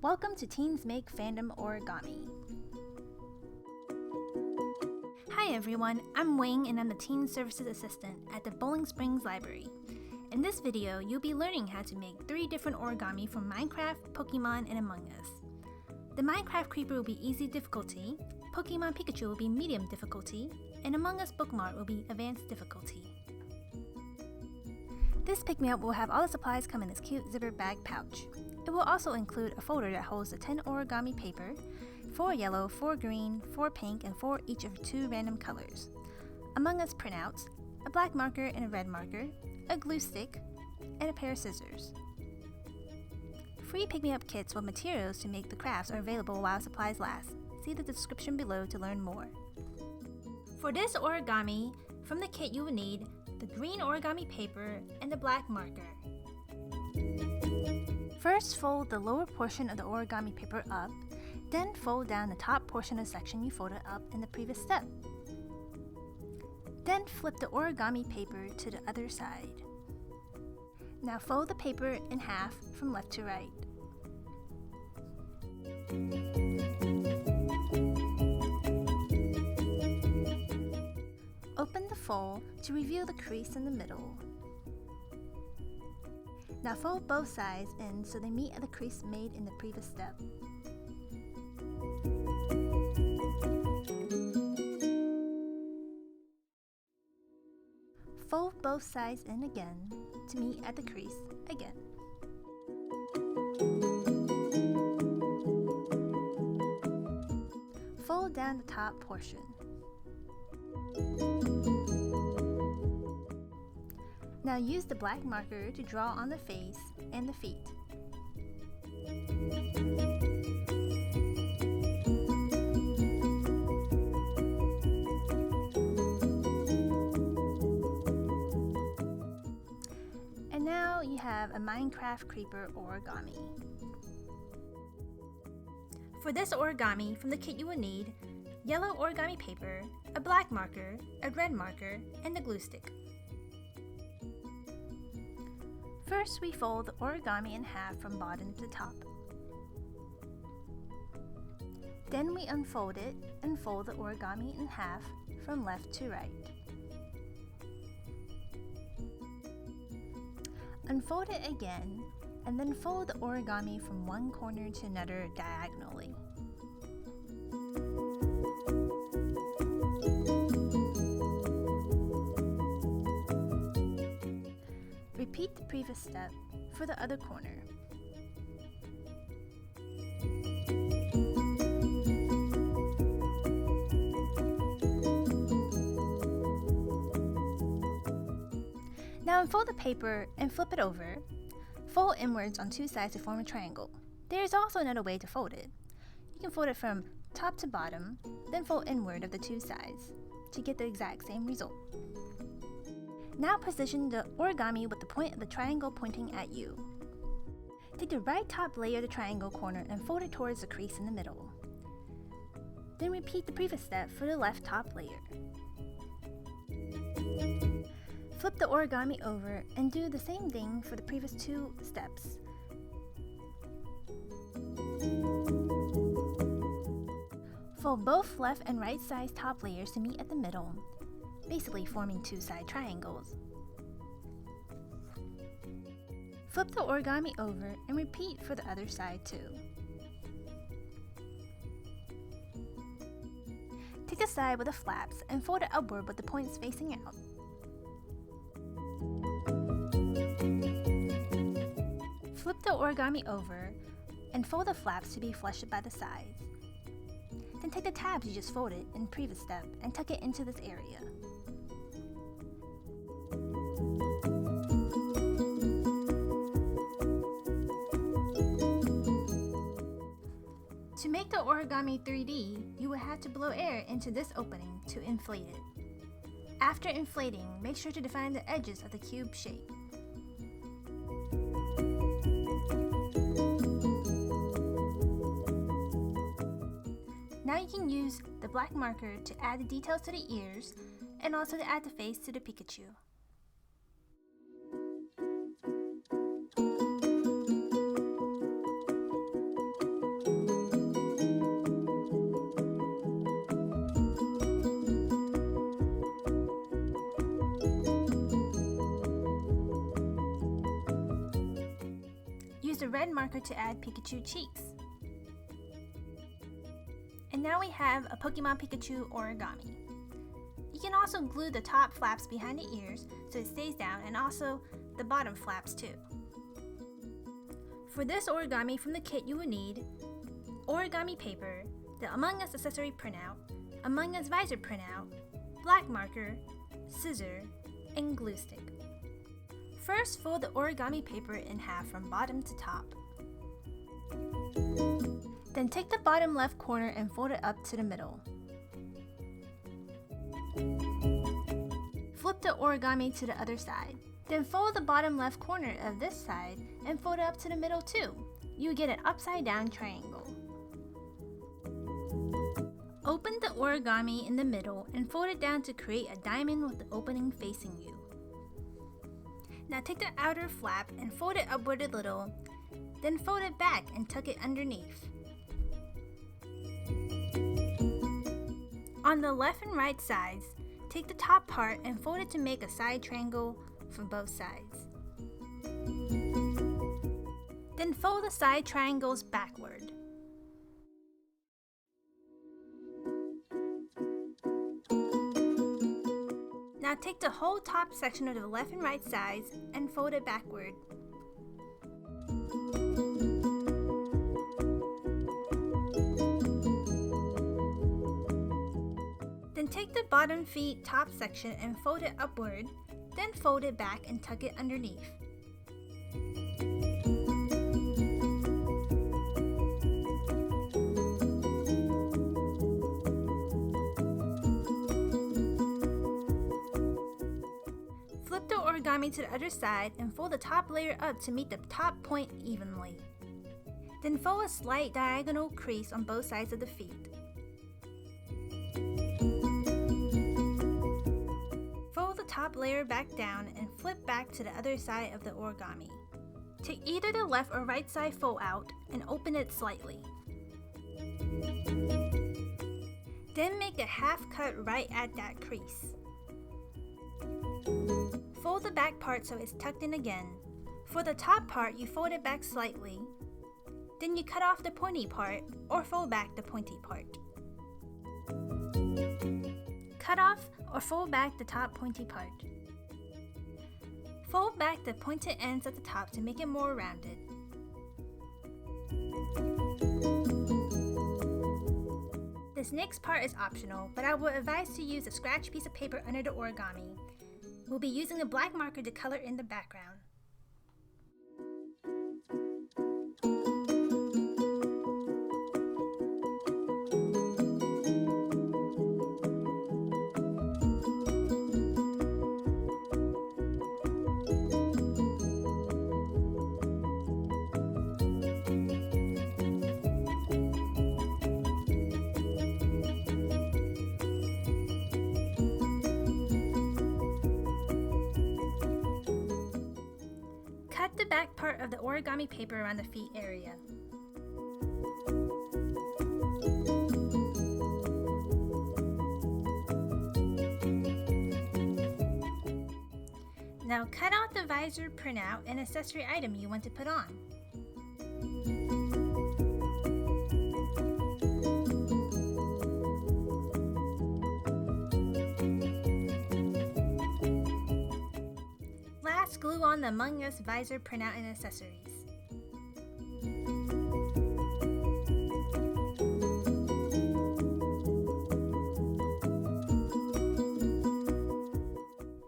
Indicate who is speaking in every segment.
Speaker 1: Welcome to Teens Make Fandom Origami. Hi everyone, I'm Wing and I'm the Teen Services Assistant at the Bowling Springs Library. In this video, you'll be learning how to make 3 different origami from Minecraft, Pokémon, and Among Us. The Minecraft Creeper will be easy difficulty, Pokémon Pikachu will be medium difficulty, and Among Us Bookmark will be advanced difficulty. This pick-me-up will have all the supplies come in this cute zipper bag pouch. It will also include a folder that holds the 10 origami paper, 4 yellow, 4 green, 4 pink, and 4 each of 2 random colors, Among Us printouts, a black marker and a red marker, a glue stick, and a pair of scissors. Free pick-me-up kits with materials to make the crafts are available while supplies last. See the description below to learn more. For this origami, from the kit you will need the green origami paper and the black marker. First, fold the lower portion of the origami paper up, then fold down the top portion of the section you folded up in the previous step. Then flip the origami paper to the other side. Now fold the paper in half from left to right. Open the fold to reveal the crease in the middle. Now fold both sides in so they meet at the crease made in the previous step. Fold both sides in again to meet at the crease again. Fold down the top portion. Now use the black marker to draw on the face and the feet. And now you have a Minecraft Creeper origami. For this origami, from the kit you will need yellow origami paper, a black marker, a red marker, and a glue stick. First, we fold the origami in half from bottom to top. Then we unfold it and fold the origami in half from left to right. Unfold it again, and then fold the origami from one corner to another diagonally. Repeat the previous step for the other corner. Now unfold the paper and flip it over. Fold inwards on 2 sides to form a triangle. There is also another way to fold it. You can fold it from top to bottom, then fold inward of the 2 sides to get the exact same result. Now position the origami with the point of the triangle pointing at you. Take the right top layer of the triangle corner and fold it towards the crease in the middle. Then repeat the previous step for the left top layer. Flip the origami over and do the same thing for the previous 2 steps. Fold both left and right size top layers to meet at the middle, basically forming 2 side triangles. Flip the origami over and repeat for the other side too. Take the side with the flaps and fold it upward with the points facing out. Flip the origami over and fold the flaps to be flush by the sides. Then take the tabs you just folded in the previous step and tuck it into this area. To make the origami 3D, you will have to blow air into this opening to inflate it. After inflating, make sure to define the edges of the cube shape. Now you can use the black marker to add the details to the ears and also to add the face to the Pikachu. Use a red marker to add Pikachu cheeks. And now we have a Pokemon Pikachu origami. You can also glue the top flaps behind the ears so it stays down, and also the bottom flaps too. For this origami from the kit you will need origami paper, the Among Us accessory printout, Among Us visor printout, black marker, scissor, and glue stick. First, fold the origami paper in half from bottom to top. Then take the bottom left corner and fold it up to the middle. Flip the origami to the other side. Then fold the bottom left corner of this side and fold it up to the middle too. You get an upside down triangle. Open the origami in the middle and fold it down to create a diamond with the opening facing you. Now take the outer flap and fold it upward a little, then fold it back and tuck it underneath. On the left and right sides, take the top part and fold it to make a side triangle from both sides. Then fold the side triangles backward. Now take the whole top section of the left and right sides and fold it backward. Then take the bottom feet top section and fold it upward, then fold it back and tuck it underneath. Flip the origami to the other side and fold the top layer up to meet the top point evenly. Then fold a slight diagonal crease on both sides of the feet. Fold the top layer back down and flip back to the other side of the origami. Take either the left or right side fold out and open it slightly. Then make a half cut right at that crease. Fold the back part so it's tucked in again. For the top part, you fold it back slightly. Then you cut off the pointy part or fold back the pointy part. Cut off or fold back the top pointy part. Fold back the pointed ends at the top to make it more rounded. This next part is optional, but I would advise to use a scratch piece of paper under the origami. We'll be using a black marker to color in the background. Cut the back part of the origami paper around the feet area. Now cut out the visor printout and accessory item you want to put on. Last, glue on the Among Us visor printout and accessories.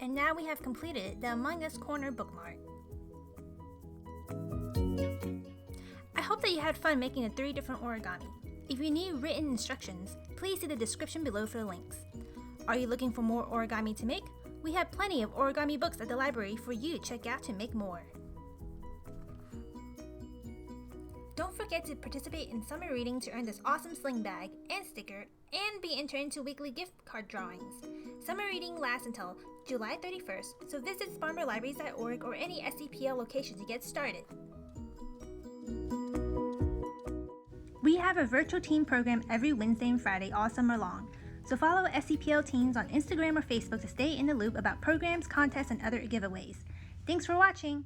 Speaker 1: And now we have completed the Among Us corner bookmark. I hope that you had fun making the 3 different origami. If you need written instructions, please see the description below for the links. Are you looking for more origami to make? We have plenty of origami books at the library for you to check out to make more. Don't forget to participate in summer reading to earn this awesome sling bag and sticker and be entered into weekly gift card drawings. Summer reading lasts until July 31st, so visit sparmerlibraries.org or any SCPL location to get started. We have a virtual teen program every Wednesday and Friday all summer long. So follow SCPL Teens on Instagram or Facebook to stay in the loop about programs, contests, and other giveaways. Thanks for watching!